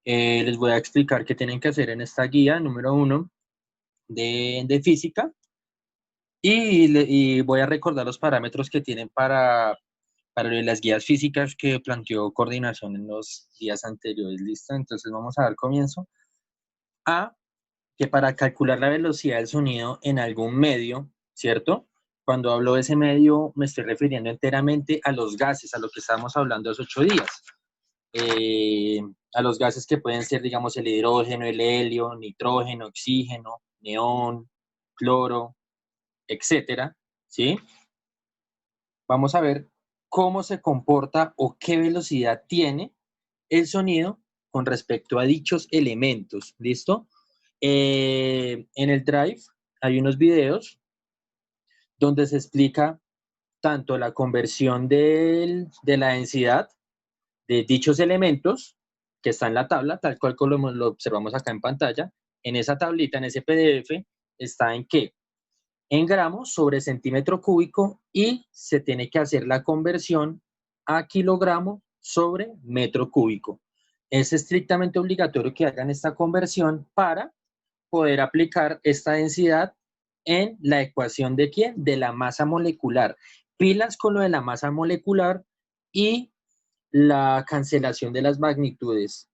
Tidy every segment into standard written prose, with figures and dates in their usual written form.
Les voy a explicar qué tienen que hacer en esta guía número 1 de física y voy a recordar los parámetros que tienen para las guías físicas que planteó coordinación en los días anteriores. ¿Listo? Entonces vamos a dar comienzo a que para calcular la velocidad del sonido en algún medio, ¿cierto? Cuando hablo de ese medio me estoy refiriendo enteramente a los gases, a lo que estábamos hablando hace 8 días. A los gases que pueden ser, digamos, el hidrógeno, el helio, nitrógeno, oxígeno, neón, cloro, etcétera, ¿sí? Vamos a ver cómo se comporta o qué velocidad tiene el sonido con respecto a dichos elementos, ¿listo? En el Drive hay unos videos donde se explica tanto la conversión de la densidad de dichos elementos que está en la tabla, tal cual como lo observamos acá en pantalla. En esa tablita, en ese PDF, está en qué? En gramos sobre centímetro cúbico y se tiene que hacer la conversión a kilogramo sobre metro cúbico. Es estrictamente obligatorio que hagan esta conversión para poder aplicar esta densidad en la ecuación de ¿quién? De la masa molecular. Pilas con lo de la masa molecular y la cancelación de las magnitudes,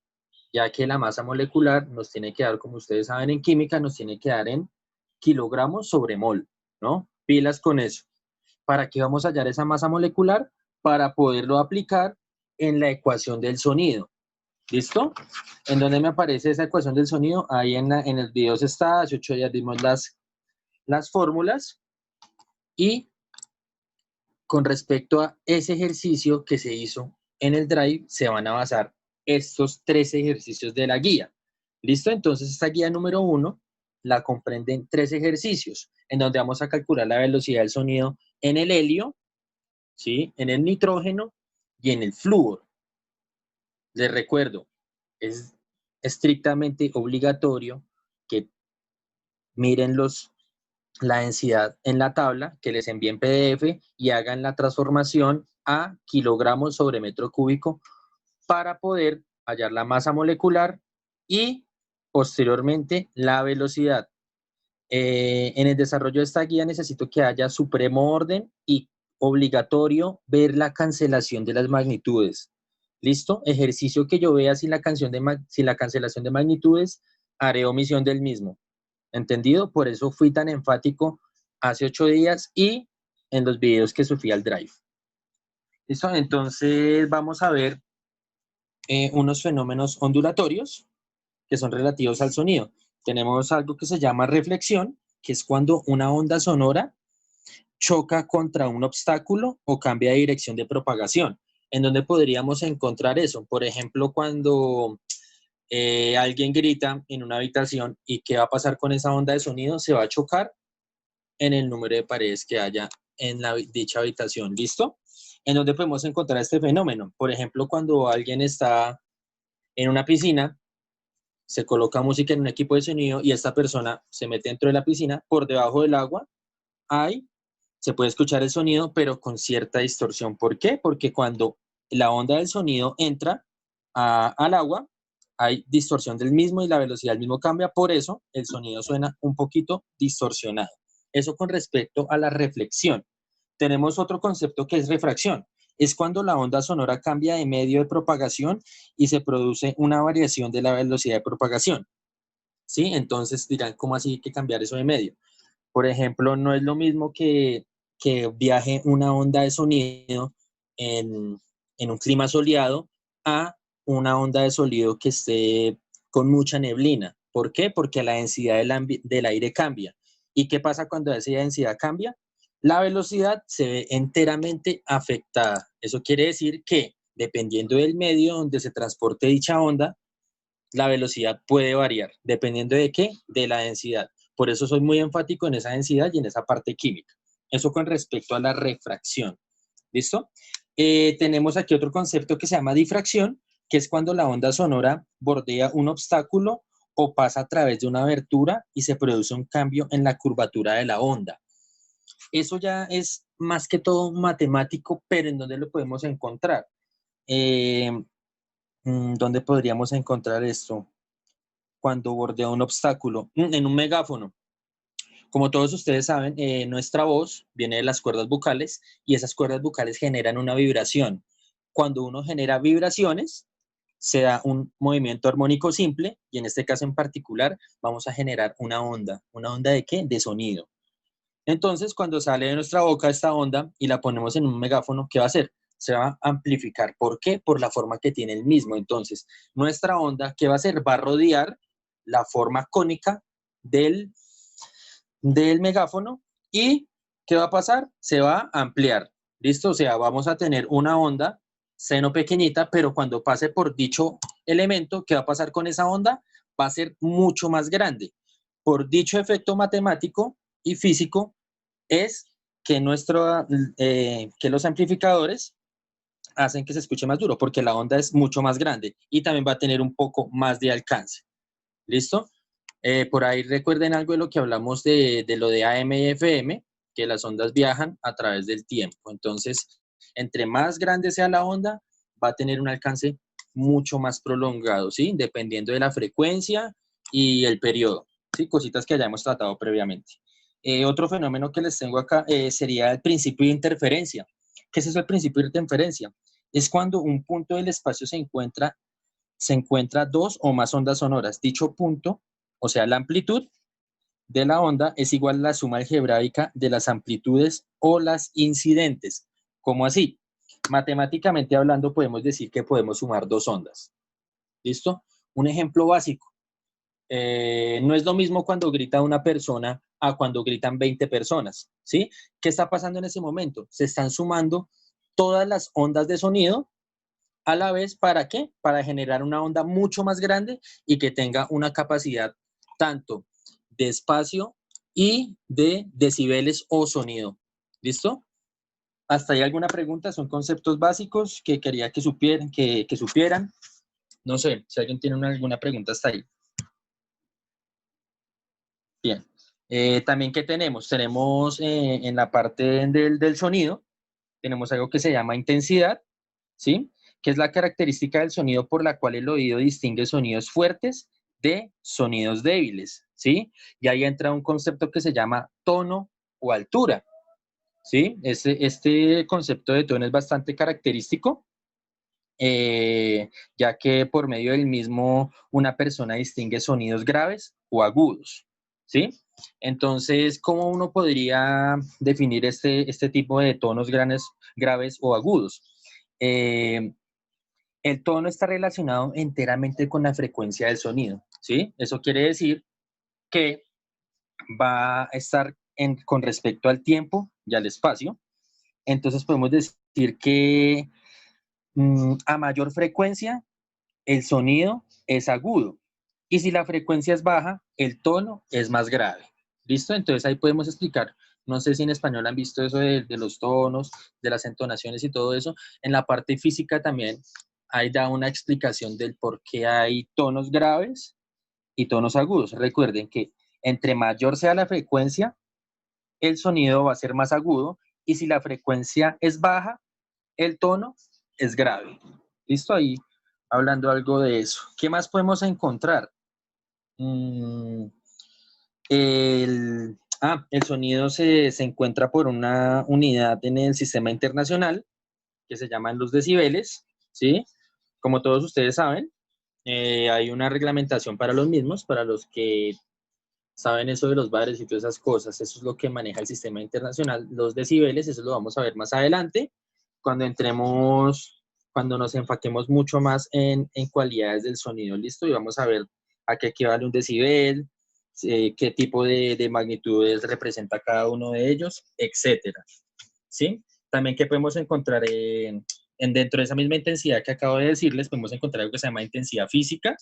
ya que la masa molecular nos tiene que dar, como ustedes saben en química, nos tiene que dar en kilogramos sobre mol, ¿no? Pilas con eso. ¿Para qué vamos a hallar esa masa molecular? Para poderlo aplicar en la ecuación del sonido. ¿Listo? ¿En dónde me aparece esa ecuación del sonido? Ahí en el video está, hace 8 días vimos las fórmulas y con respecto a ese ejercicio que se hizo en el Drive, se van a basar estos 3 ejercicios de la guía. ¿Listo? Entonces, esta guía número 1 la comprenden 3 ejercicios, en donde vamos a calcular la velocidad del sonido en el helio, ¿sí? En el nitrógeno y en el flúor. Les recuerdo, es estrictamente obligatorio que miren la densidad en la tabla, que les envíen PDF y hagan la transformación a kilogramos sobre metro cúbico para poder hallar la masa molecular y posteriormente la velocidad. En el desarrollo de esta guía necesito que haya supremo orden y obligatorio ver la cancelación de las magnitudes. ¿Listo? Ejercicio que yo vea sin la cancelación de magnitudes, haré omisión del mismo. ¿Entendido? Por eso fui tan enfático hace 8 días y en los videos que subí al Drive. ¿Listo? Entonces vamos a ver unos fenómenos ondulatorios que son relativos al sonido. Tenemos algo que se llama reflexión, que es cuando una onda sonora choca contra un obstáculo o cambia de dirección de propagación. ¿En dónde podríamos encontrar eso? Por ejemplo, cuando alguien grita en una habitación y ¿qué va a pasar con esa onda de sonido? Se va a chocar en el número de paredes que haya en dicha habitación. ¿Listo? ¿En dónde podemos encontrar este fenómeno? Por ejemplo, cuando alguien está en una piscina, se coloca música en un equipo de sonido y esta persona se mete dentro de la piscina, por debajo del agua se puede escuchar el sonido, pero con cierta distorsión. ¿Por qué? Porque cuando la onda del sonido entra al agua, hay distorsión del mismo y la velocidad del mismo cambia, por eso el sonido suena un poquito distorsionado. Eso con respecto a la reflexión. Tenemos otro concepto que es refracción. Es cuando la onda sonora cambia de medio de propagación y se produce una variación de la velocidad de propagación. ¿Sí? Entonces dirán, ¿cómo así que cambiar eso de medio? Por ejemplo, no es lo mismo que viaje una onda de sonido en un clima soleado a una onda de sonido que esté con mucha neblina. ¿Por qué? Porque la densidad del aire cambia. ¿Y qué pasa cuando esa densidad cambia? La velocidad se ve enteramente afectada. Eso quiere decir que, dependiendo del medio donde se transporte dicha onda, la velocidad puede variar. ¿Dependiendo de qué? De la densidad. Por eso soy muy enfático en esa densidad y en esa parte química. Eso con respecto a la refracción. ¿Listo? Tenemos aquí otro concepto que se llama difracción, que es cuando la onda sonora bordea un obstáculo o pasa a través de una abertura y se produce un cambio en la curvatura de la onda. Eso ya es más que todo matemático, pero ¿en dónde lo podemos encontrar? ¿Dónde podríamos encontrar esto? Cuando bordea un obstáculo. En un megáfono. Como todos ustedes saben, nuestra voz viene de las cuerdas vocales y esas cuerdas vocales generan una vibración. Cuando uno genera vibraciones, se da un movimiento armónico simple y en este caso en particular vamos a generar una onda. ¿Una onda de qué? De sonido. Entonces, cuando sale de nuestra boca esta onda y la ponemos en un megáfono, ¿qué va a hacer? Se va a amplificar. ¿Por qué? Por la forma que tiene el mismo. Entonces, nuestra onda, ¿qué va a hacer? Va a rodear la forma cónica del megáfono y ¿qué va a pasar? Se va a ampliar. ¿Listo? O sea, vamos a tener una onda seno pequeñita, pero cuando pase por dicho elemento, ¿qué va a pasar con esa onda? Va a ser mucho más grande. Por dicho efecto matemático y físico, es que, que los amplificadores hacen que se escuche más duro, porque la onda es mucho más grande y también va a tener un poco más de alcance. ¿Listo? Por ahí recuerden algo de lo que hablamos de lo de AM y FM, que las ondas viajan a través del tiempo. Entonces, entre más grande sea la onda, va a tener un alcance mucho más prolongado, ¿sí? Dependiendo de la frecuencia y el periodo, ¿sí? Cositas que hayamos tratado previamente. Otro fenómeno que les tengo acá sería el principio de interferencia. ¿Qué es eso el principio de interferencia? Es cuando un punto del espacio se encuentra dos o más ondas sonoras. Dicho punto, o sea, la amplitud de la onda es igual a la suma algebraica de las amplitudes o las incidentes. ¿Cómo así? Matemáticamente hablando, podemos decir que podemos sumar dos ondas. ¿Listo? Un ejemplo básico. No es lo mismo cuando grita una persona a cuando gritan 20 personas, ¿sí? ¿Qué está pasando en ese momento? Se están sumando todas las ondas de sonido a la vez, ¿para qué? Para generar una onda mucho más grande y que tenga una capacidad tanto de espacio y de decibeles o sonido. ¿Listo? ¿Hasta ahí alguna pregunta? Son conceptos básicos que quería que supieran. No sé, si alguien tiene alguna pregunta hasta ahí. Bien. También, ¿qué tenemos? Tenemos en la parte del sonido, tenemos algo que se llama intensidad, ¿sí? Que es la característica del sonido por la cual el oído distingue sonidos fuertes de sonidos débiles, ¿sí? Y ahí entra un concepto que se llama tono o altura, ¿sí? Este concepto de tono es bastante característico, ya que por medio del mismo una persona distingue sonidos graves o agudos, ¿sí? Entonces, ¿cómo uno podría definir este tipo de tonos graves o agudos? El tono está relacionado enteramente con la frecuencia del sonido, ¿sí? Eso quiere decir que va a estar con respecto al tiempo y al espacio. Entonces podemos decir que a mayor frecuencia el sonido es agudo y si la frecuencia es baja, el tono es más grave. ¿Listo? Entonces ahí podemos explicar. No sé si en español han visto eso de los tonos, de las entonaciones y todo eso. En la parte física también ahí da una explicación del por qué hay tonos graves y tonos agudos. Recuerden que entre mayor sea la frecuencia, el sonido va a ser más agudo y si la frecuencia es baja, el tono es grave. ¿Listo? Ahí hablando algo de eso. ¿Qué más podemos encontrar? El sonido se encuentra por una unidad en el sistema internacional que se llaman los decibeles, ¿sí? Como todos ustedes saben, hay una reglamentación para los mismos, para los que saben eso de los bares y todas esas cosas. Eso es lo que maneja el sistema internacional, los decibeles, eso lo vamos a ver más adelante, cuando cuando nos enfoquemos mucho más en cualidades del sonido, ¿listo? Y vamos a ver a qué equivale un decibel, qué tipo de magnitudes representa cada uno de ellos, etcétera, ¿sí? También que podemos encontrar dentro de esa misma intensidad que acabo de decirles, podemos encontrar algo que se llama intensidad física,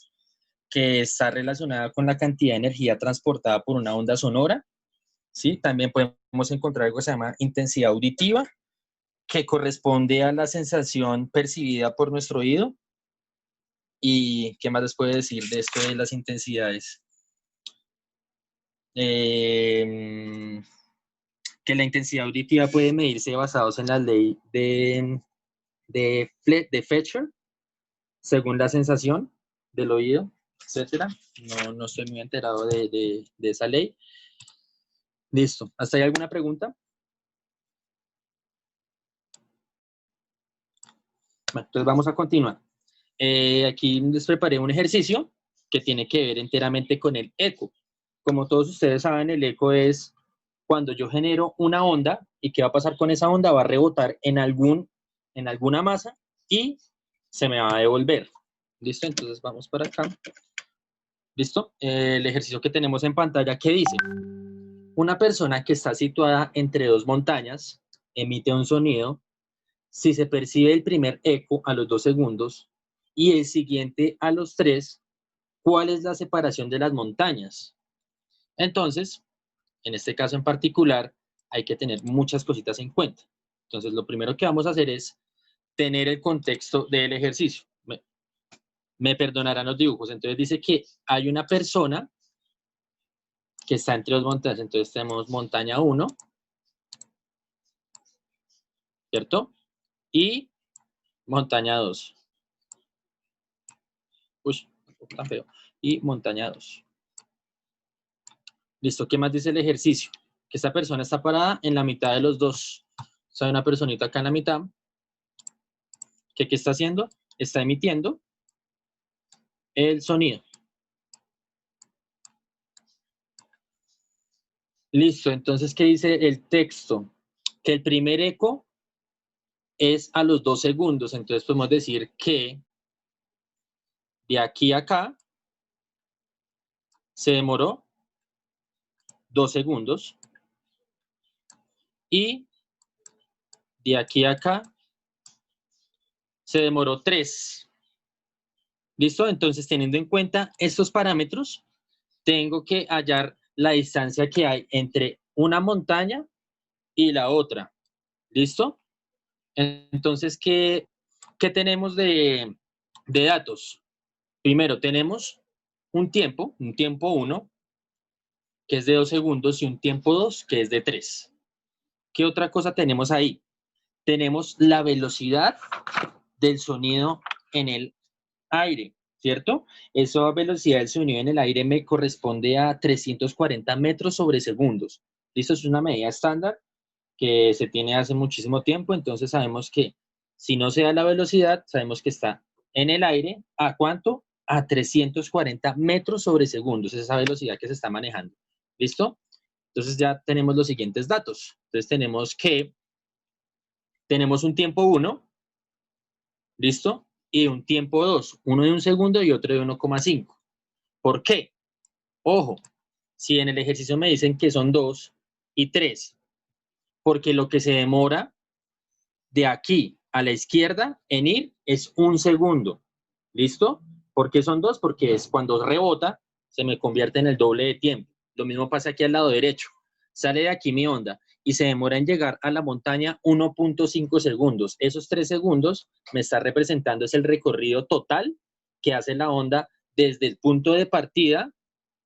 que está relacionada con la cantidad de energía transportada por una onda sonora, ¿sí? También podemos encontrar algo que se llama intensidad auditiva, que corresponde a la sensación percibida por nuestro oído. ¿Y qué más les puedo decir de esto de las intensidades? Que la intensidad auditiva puede medirse basados en la ley de Fletcher, según la sensación del oído, etcétera. No estoy muy enterado de esa ley. Listo. ¿Hasta ahí alguna pregunta? Bueno, entonces vamos a continuar. Aquí les preparé un ejercicio que tiene que ver enteramente con el eco. Como todos ustedes saben, el eco es cuando yo genero una onda y qué va a pasar con esa onda, va a rebotar en alguna masa y se me va a devolver. ¿Listo? Entonces vamos para acá. ¿Listo? El ejercicio que tenemos en pantalla, ¿qué dice? Una persona que está situada entre dos montañas emite un sonido. Si se percibe el primer eco a los 2 segundos y el siguiente a los 3, ¿cuál es la separación de las montañas? Entonces, en este caso en particular, hay que tener muchas cositas en cuenta. Entonces, lo primero que vamos a hacer es tener el contexto del ejercicio. Me perdonarán los dibujos. Entonces, dice que hay una persona que está entre dos montañas. Entonces, tenemos montaña 1, ¿cierto? Y montaña 2. Uy, tan feo. Y montaña 2. Listo, ¿qué más dice el ejercicio? Que esta persona está parada en la mitad de los dos. O sea, hay una personita acá en la mitad. ¿Qué está haciendo? Está emitiendo el sonido. Listo, entonces, ¿qué dice el texto? Que el primer eco es a los 2 segundos. Entonces podemos decir que de aquí a acá se demoró 2 segundos. Y de aquí a acá se demoró 3. ¿Listo? Entonces, teniendo en cuenta estos parámetros, tengo que hallar la distancia que hay entre una montaña y la otra. ¿Listo? Entonces, ¿qué tenemos de datos? Primero, tenemos un tiempo 1, que es de 2 segundos, y un tiempo 2, que es de 3. ¿Qué otra cosa tenemos ahí? Tenemos la velocidad del sonido en el aire, ¿cierto? Esa velocidad del sonido en el aire me corresponde a 340 metros sobre segundos. ¿Listo? Es una medida estándar que se tiene hace muchísimo tiempo, entonces sabemos que si no se da la velocidad, sabemos que está en el aire, ¿a cuánto? A 340 metros sobre segundos, es esa velocidad que se está manejando. ¿Listo? Entonces ya tenemos los siguientes datos. Entonces tenemos un tiempo 1, ¿listo? Y un tiempo 2, uno de 1 segundo y otro de 1,5. ¿Por qué? Ojo, si en el ejercicio me dicen que son 2 y 3, porque lo que se demora de aquí a la izquierda en ir es 1 segundo. ¿Listo? ¿Por qué son 2? Porque es cuando rebota, se me convierte en el doble de tiempo. Lo mismo pasa aquí al lado derecho. Sale de aquí mi onda y se demora en llegar a la montaña 1,5 segundos. Esos 3 segundos me está representando es el recorrido total que hace la onda desde el punto de partida,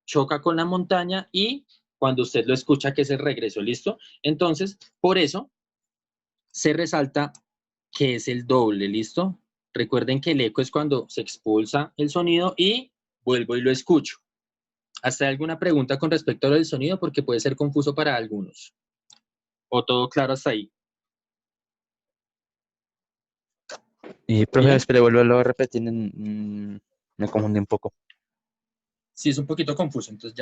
choca con la montaña y cuando usted lo escucha que es el regreso. ¿Listo? Entonces, por eso se resalta que es el doble, ¿listo? Recuerden que el eco es cuando se expulsa el sonido y vuelvo y lo escucho. ¿Hasta alguna pregunta con respecto a lo del sonido? Porque puede ser confuso para algunos. ¿O todo claro hasta ahí? Y, profe, ¿Bien? espere, vuelvo a repetir, me confundí un poco. Sí, es un poquito confuso, entonces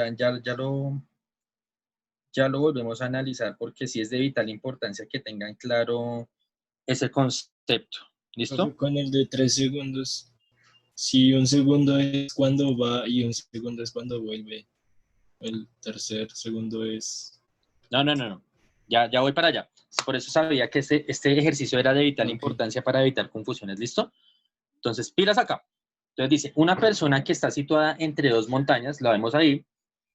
ya lo volvemos a analizar porque sí es de vital importancia que tengan claro ese concepto. Profe, ¿Listo? con el de 3 segundos, si un segundo es cuando va y un segundo es cuando vuelve, el tercer segundo es... No. Ya voy para allá. Por eso sabía que este ejercicio era de vital Ok. importancia para evitar confusiones. ¿Listo? Entonces, pilas acá. Entonces dice, una persona que está situada entre dos montañas, la vemos ahí,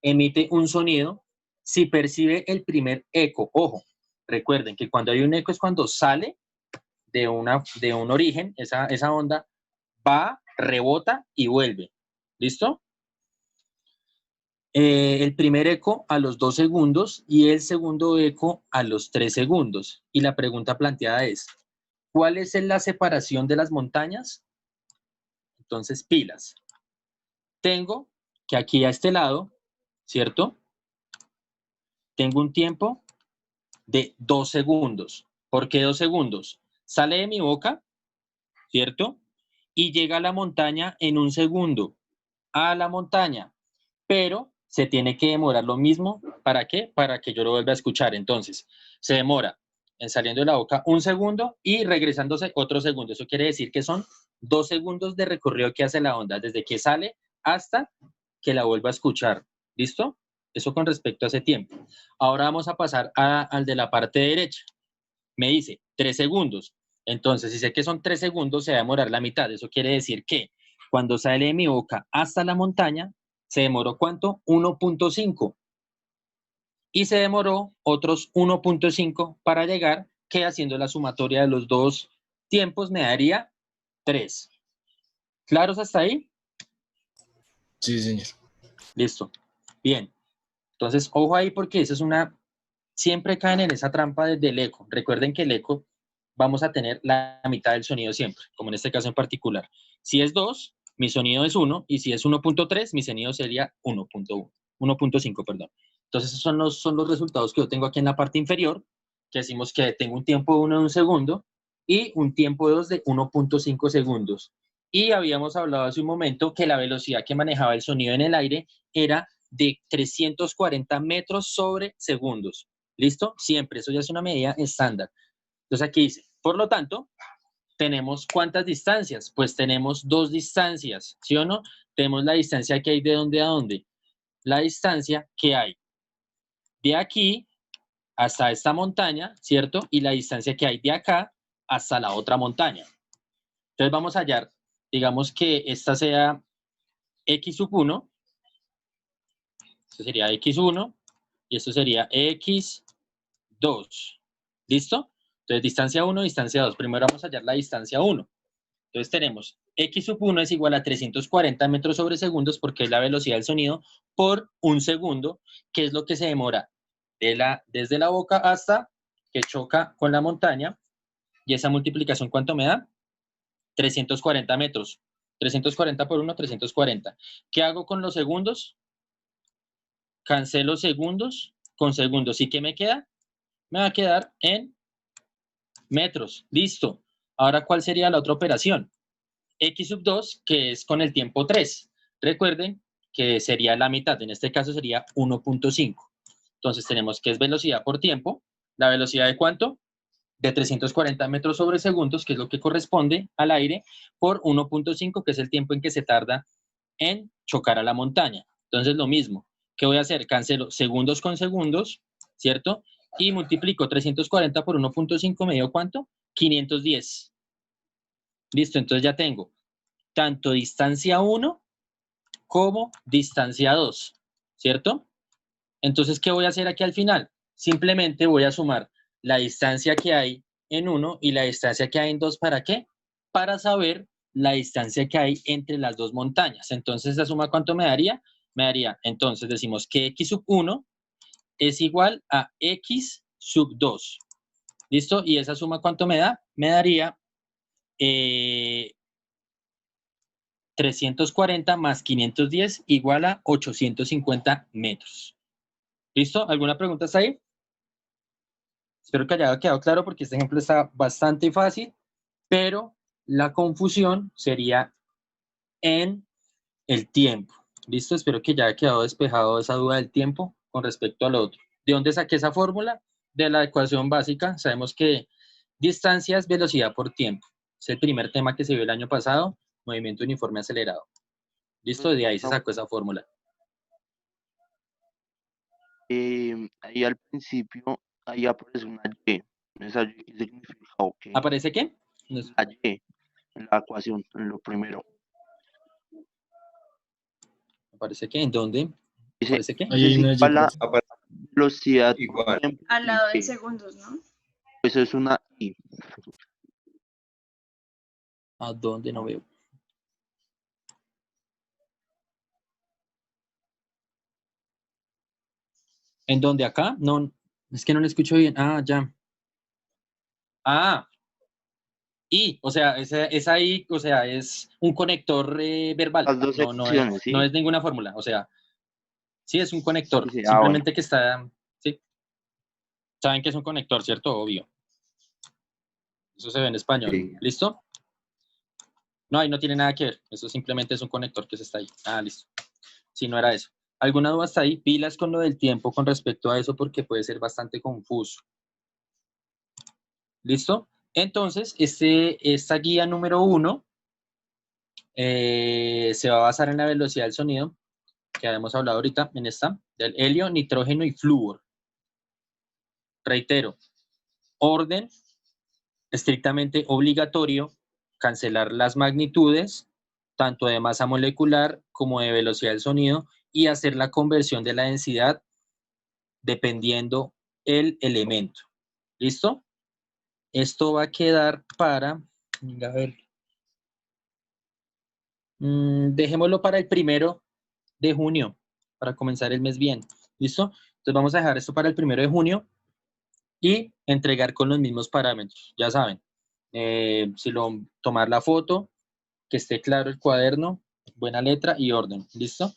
emite un sonido si percibe el primer eco. Ojo, recuerden que cuando hay un eco es cuando sale de un origen, esa onda va, rebota y vuelve. ¿Listo? El primer eco a los 2 segundos y el segundo eco a los 3 segundos. Y la pregunta planteada es, ¿cuál es la separación de las montañas? Entonces, pilas. Tengo que aquí a este lado, ¿cierto? Tengo un tiempo de 2 segundos. ¿Por qué 2 segundos? Sale de mi boca, ¿cierto? Y llega a la montaña en 1 segundo. A la montaña. Pero se tiene que demorar lo mismo. ¿Para qué? Para que yo lo vuelva a escuchar. Entonces, se demora en saliendo de la boca 1 segundo y regresándose otro segundo. Eso quiere decir que son 2 segundos de recorrido que hace la onda, desde que sale hasta que la vuelva a escuchar. ¿Listo? Eso con respecto a ese tiempo. Ahora vamos a pasar al de la parte derecha. Me dice 3 segundos. Entonces, si sé que son 3 segundos, se va a demorar la mitad. Eso quiere decir que cuando sale de mi boca hasta la montaña, se demoró ¿cuánto? 1.5. Y se demoró otros 1.5 para llegar, que haciendo la sumatoria de los dos tiempos me daría 3. ¿Claros hasta ahí? Sí, señor. Listo. Bien. Entonces, ojo ahí porque esa es una... Siempre caen en esa trampa del eco. Recuerden que el eco vamos a tener la mitad del sonido siempre, como en este caso en particular. Si es 2, mi sonido es 1, y si es 1.3, mi sonido sería 1.1, 1.5, perdón. Entonces, esos son los resultados que yo tengo aquí en la parte inferior, que decimos que tengo un tiempo 1 de 1 segundo y un tiempo 2 de 1.5 segundos. Y habíamos hablado hace un momento que la velocidad que manejaba el sonido en el aire era de 340 metros sobre segundos. ¿Listo? Siempre, eso ya es una medida estándar. Entonces aquí dice, por lo tanto, tenemos ¿cuántas distancias? Pues tenemos 2 distancias, ¿sí o no? Tenemos la distancia que hay de dónde a dónde. La distancia que hay de aquí hasta esta montaña, ¿cierto? Y la distancia que hay de acá hasta la otra montaña. Entonces vamos a hallar, digamos que esta sea x sub 1, esto sería x1 y esto sería x2. ¿Listo? Entonces, distancia 1, distancia 2. Primero vamos a hallar la distancia 1. Entonces tenemos x sub 1 es igual a 340 metros sobre segundos porque es la velocidad del sonido por 1 segundo, que es lo que se demora desde la boca hasta que choca con la montaña. Y esa multiplicación, ¿cuánto me da? 340 metros. 340 por 1, 340. ¿Qué hago con los segundos? Cancelo segundos con segundos. ¿Y qué me queda? Me va a quedar en metros. Listo. Ahora, ¿cuál sería la otra operación? X sub 2, que es con el tiempo 3. Recuerden que sería la mitad. En este caso sería 1.5. Entonces tenemos que es velocidad por tiempo. ¿La velocidad de cuánto? De 340 metros sobre segundos, que es lo que corresponde al aire, por 1.5, que es el tiempo en que se tarda en chocar a la montaña. Entonces lo mismo. ¿Qué voy a hacer? Cancelo segundos con segundos, ¿cierto? Y multiplico 340 por 1.5, ¿me dio cuánto? 510. Listo, entonces ya tengo tanto distancia 1 como distancia 2, ¿cierto? Entonces, ¿qué voy a hacer aquí al final? Simplemente voy a sumar la distancia que hay en 1 y la distancia que hay en 2. ¿Para qué? Para saber la distancia que hay entre las dos montañas. Entonces, ¿esa suma cuánto me daría? Me daría, entonces decimos que x sub 1 es igual a x sub 2. ¿Listo? ¿Y esa suma cuánto me da? Me daría 340 más 510 igual a 850 metros. ¿Listo? ¿Alguna pregunta hasta ahí? Espero que haya quedado claro porque este ejemplo está bastante fácil, pero la confusión sería en el tiempo. ¿Listo? Espero que ya haya quedado despejado esa duda del tiempo con respecto al otro. ¿De dónde saqué esa fórmula? De la ecuación básica. Sabemos que distancia es velocidad por tiempo. Es el primer tema que se vio el año pasado, movimiento uniforme acelerado. ¿Listo? De ahí se sacó esa fórmula. Ahí al principio, ahí aparece una Y. ¿Esa Y qué significa? Ok. ¿Aparece qué? La Y en la ecuación, en lo primero. ¿Aparece qué? ¿En dónde? Dice, ¿Aparece qué? Ahí hay es una Y, igual a profe. velocidad por Igual. tiempo Al y lado de Y. segundos, ¿no? Eso es una Y. ¿A dónde? No veo. ¿En dónde? ¿Acá? No, es que no le escucho bien. Ah, ya. Ah, Y, o sea, es ahí, o sea, es un conector verbal. Las dos secciones, No ¿sí? es ninguna fórmula. O sea, sí es un conector. Sí, sí, ah, bueno. Simplemente que está, sí. Saben que es un conector, ¿cierto? Obvio. Eso se ve en español. Sí. ¿Listo? No, ahí no tiene nada que ver. Eso simplemente es un conector que se está ahí. Ah, listo. Si no era eso. ¿Alguna duda hasta ahí? Pilas con lo del tiempo con respecto a eso porque puede ser bastante confuso. ¿Listo? Entonces, esta guía número 1 se va a basar en la velocidad del sonido, que habíamos hablado ahorita en esta, del helio, nitrógeno y flúor. Reitero, orden estrictamente obligatorio, cancelar las magnitudes, tanto de masa molecular como de velocidad del sonido, y hacer la conversión de la densidad dependiendo el elemento. ¿Listo? Esto va a quedar para, a ver, dejémoslo para el 1 de junio, para comenzar el mes bien. ¿Listo? Entonces vamos a dejar esto para el 1 de junio y entregar con los mismos parámetros. Ya saben, tomar la foto, que esté claro el cuaderno, buena letra y orden. ¿Listo?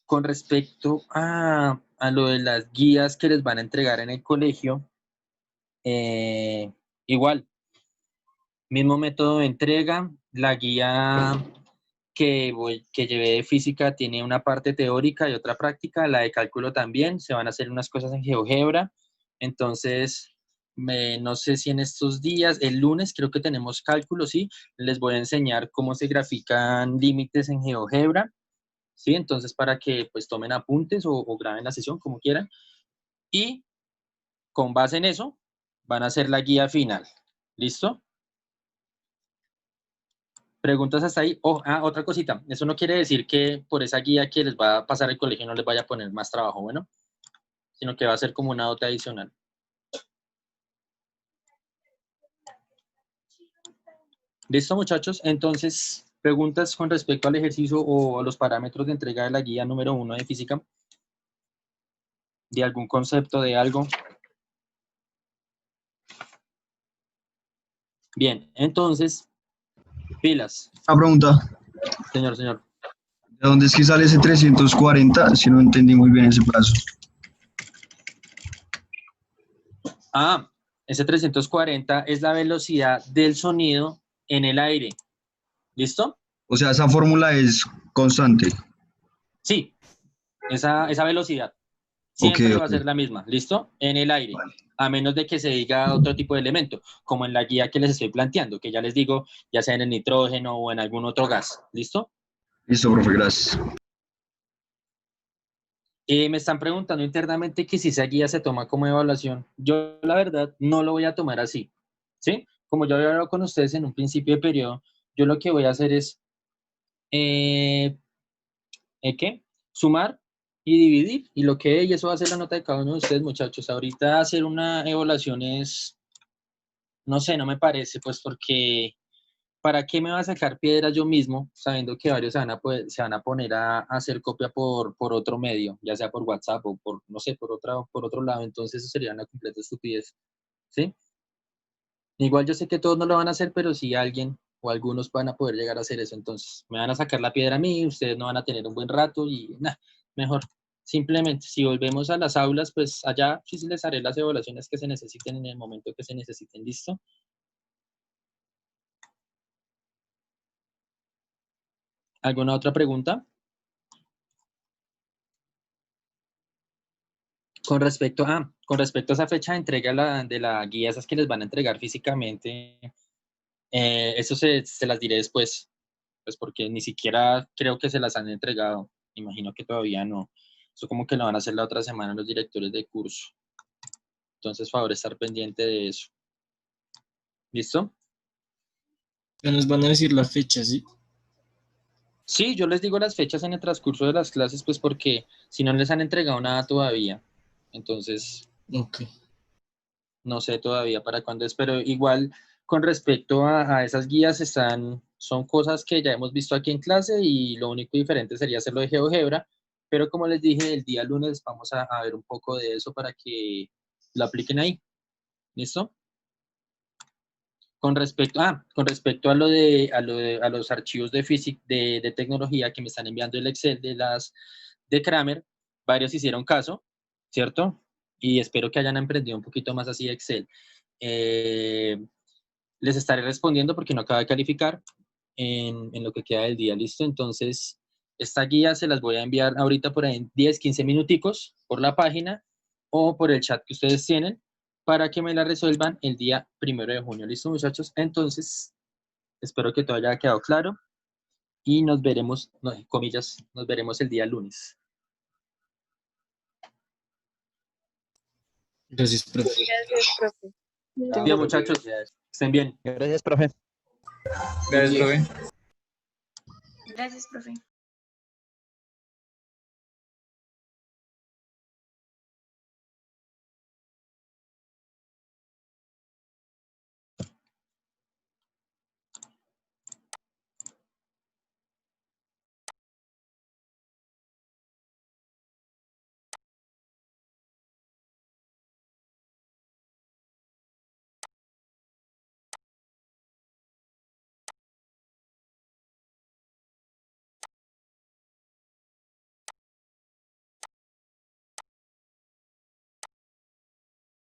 Con respecto a lo de las guías que les van a entregar en el colegio, igual, mismo método de entrega. La guía que llevé de física tiene una parte teórica y otra práctica, la de cálculo también, se van a hacer unas cosas en GeoGebra, entonces no sé si en estos días, el lunes creo que tenemos cálculo, sí, les voy a enseñar cómo se grafican límites en GeoGebra, sí, entonces para que pues tomen apuntes o graben la sesión como quieran, y con base en eso van a hacer la guía final, ¿listo? Preguntas hasta ahí. Otra cosita. Eso no quiere decir que por esa guía que les va a pasar el colegio no les vaya a poner más trabajo, bueno, sino que va a ser como una nota adicional. ¿Listo, muchachos? Entonces, preguntas con respecto al ejercicio o a los parámetros de entrega de la guía número 1 de física. ¿De algún concepto, de algo? Bien, entonces, pilas. Una pregunta, Señor. ¿de dónde es que sale ese 340? Si no entendí muy bien ese plazo. Ese 340 es la velocidad del sonido en el aire. ¿Listo? O sea, esa fórmula es constante. Sí, esa velocidad. Ok, Siempre va a ok. ser la misma, ¿listo? En el aire, Vale. a menos de que se diga otro tipo de elemento, como en la guía que les estoy planteando, que ya les digo, ya sea en el nitrógeno o en algún otro gas, ¿listo? Listo, profe, gracias. Me están preguntando internamente que si esa guía se toma como evaluación. Yo, la verdad, no lo voy a tomar así, ¿sí? Como yo había hablado con ustedes en un principio de periodo, yo lo que voy a hacer es, ¿qué? Sumar y dividir, y lo que y eso va a ser la nota de cada uno de ustedes, muchachos. Ahorita hacer una evaluación es, no sé, no me parece, pues porque ¿para qué me va a sacar piedra yo mismo sabiendo que varios se van a poner a hacer copia por otro medio, ya sea por WhatsApp o por, no sé, por otro lado? Entonces eso sería una completa estupidez, ¿sí? Igual yo sé que todos no lo van a hacer, pero sí alguien o algunos van a poder llegar a hacer eso. Entonces me van a sacar la piedra a mí, ustedes no van a tener un buen rato y nada, mejor. Simplemente, si volvemos a las aulas, pues allá sí les haré las evaluaciones que se necesiten en el momento que se necesiten. ¿Listo? ¿Alguna otra pregunta? Con respecto a esa fecha de entrega de la guía, esas que les van a entregar físicamente, eso se las diré después, pues porque ni siquiera creo que se las han entregado. Imagino que todavía no. Eso como que lo van a hacer la otra semana los directores de curso. Entonces, favor estar pendiente de eso. ¿Listo? Ya nos van a decir la fecha, ¿sí? Sí, yo les digo las fechas en el transcurso de las clases, pues porque si no les han entregado nada todavía, entonces Ok. no sé todavía para cuándo es, pero igual con respecto a esas guías son cosas que ya hemos visto aquí en clase y lo único diferente sería hacerlo de GeoGebra, pero como les dije, el día lunes vamos a ver un poco de eso para que lo apliquen ahí. ¿Listo? Con respecto a a los archivos de física, de tecnología que me están enviando el Excel de Kramer, varios hicieron caso, ¿cierto? Y espero que hayan aprendido un poquito más así de Excel. Les estaré respondiendo porque no acaba de calificar en lo que queda del día, ¿listo? Entonces, esta guía se las voy a enviar ahorita por ahí en 10, 15 minuticos por la página o por el chat que ustedes tienen para que me la resuelvan el día 1 de junio. ¿Listo, muchachos? Entonces, espero que todo haya quedado claro y nos veremos, no, comillas, nos veremos el día lunes. Gracias, profe. Gracias, profe. Bien, muchachos, estén bien. Gracias, profe. Gracias, profe. Gracias, profe.